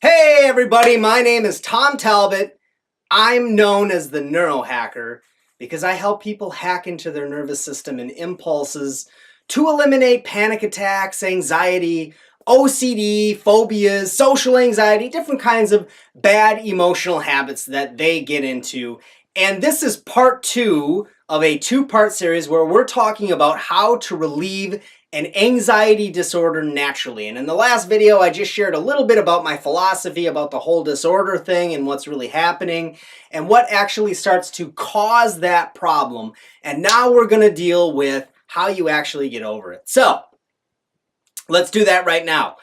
Hey everybody, my name is Tom Talbot. I'm known as the Neuro-Hacker because I help people hack into their nervous system and impulses to eliminate panic attacks, anxiety, OCD, phobias, social anxiety, different kinds of bad emotional habits that they get into. And this is part 2 of a 2-part series where we're talking about how to relieve an anxiety disorder naturally. And in the last video, I just shared a little bit about my philosophy about the whole disorder thing and what's really happening and what actually starts to cause that problem. And now we're going to deal with how you actually get over it. So let's do that right now.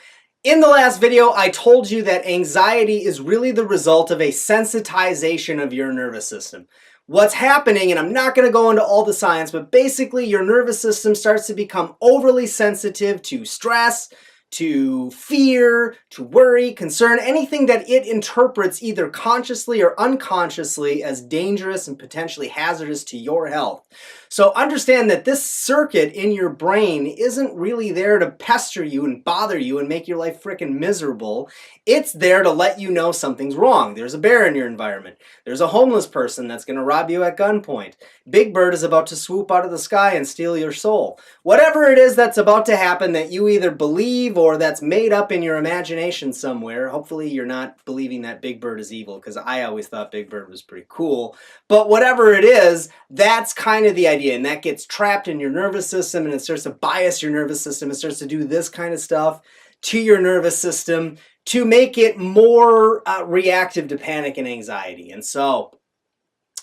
In the last video, I told you that anxiety is really the result of a sensitization of your nervous system. What's happening, and I'm not going to go into all the science, but basically your nervous system starts to become overly sensitive to stress, to fear, to worry, concern, anything that it interprets either consciously or unconsciously as dangerous and potentially hazardous to your health. So understand that this circuit in your brain isn't really there to pester you and bother you and make your life freaking miserable. It's there to let you know something's wrong. There's a bear in your environment. There's a homeless person that's going to rob you at gunpoint. Big Bird is about to swoop out of the sky and steal your soul. Whatever it is that's about to happen that you either believe or that's made up in your imagination somewhere. Hopefully you're not believing that Big Bird is evil, because I always thought Big Bird was pretty cool. But whatever it is, that's kind of the idea, and that gets trapped in your nervous system and it starts to bias your nervous system. It starts to do this kind of stuff to your nervous system to make it more reactive to panic and anxiety. And so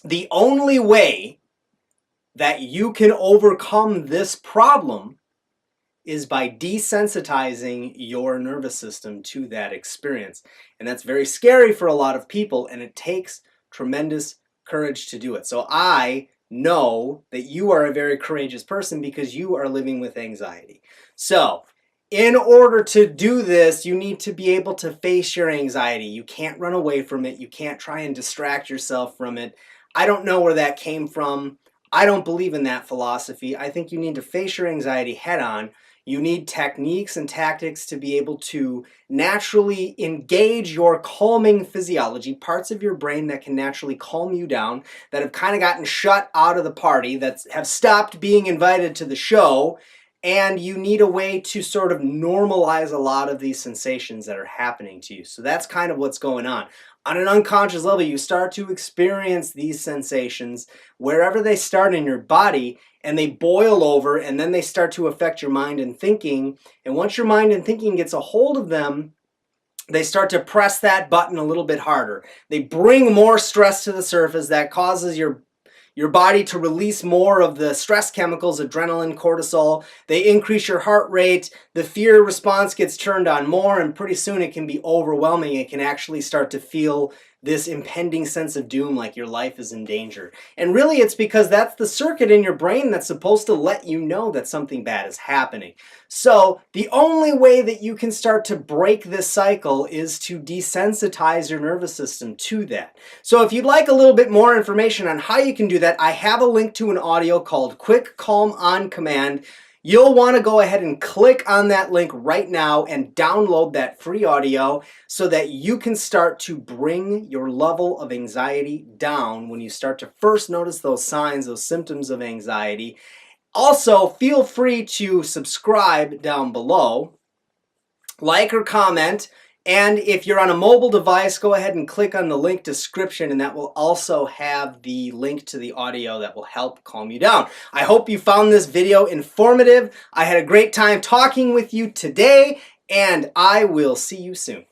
the only way that you can overcome this problem is by desensitizing your nervous system to that experience. And that's very scary for a lot of people, and it takes tremendous courage to do it. So I know that you are a very courageous person because you are living with anxiety. So in order to do this, you need to be able to face your anxiety. You can't run away from it. You can't try and distract yourself from it. I don't know where that came from. I don't believe in that philosophy. I think you need to face your anxiety head on. You need techniques and tactics to be able to naturally engage your calming physiology, parts of your brain that can naturally calm you down, that have kind of gotten shut out of the party, that have stopped being invited to the show, and you need a way to sort of normalize a lot of these sensations that are happening to you. So that's kind of what's going on. On an unconscious level, you start to experience these sensations wherever they start in your body, and they boil over, and then they start to affect your mind and thinking. And once your mind and thinking gets a hold of them, they start to press that button a little bit harder. They bring more stress to the surface that causes your body to release more of the stress chemicals, adrenaline, cortisol. They increase your heart rate. The fear response gets turned on more, and pretty soon it can be overwhelming. It can actually start to feel this impending sense of doom, like your life is in danger. And really it's because that's the circuit in your brain that's supposed to let you know that something bad is happening. So the only way that you can start to break this cycle is to desensitize your nervous system to that. So if you'd like a little bit more information on how you can do that, I have a link to an audio called Quick Calm on Command. You'll want to go ahead and click on that link right now and download that free audio so that you can start to bring your level of anxiety down when you start to first notice those signs, those symptoms of anxiety. Also, feel free to subscribe down below, like or comment, and if you're on a mobile device, go ahead and click on the link description, and that will also have the link to the audio that will help calm you down. I hope you found this video informative. I had a great time talking with you today, and I will see you soon.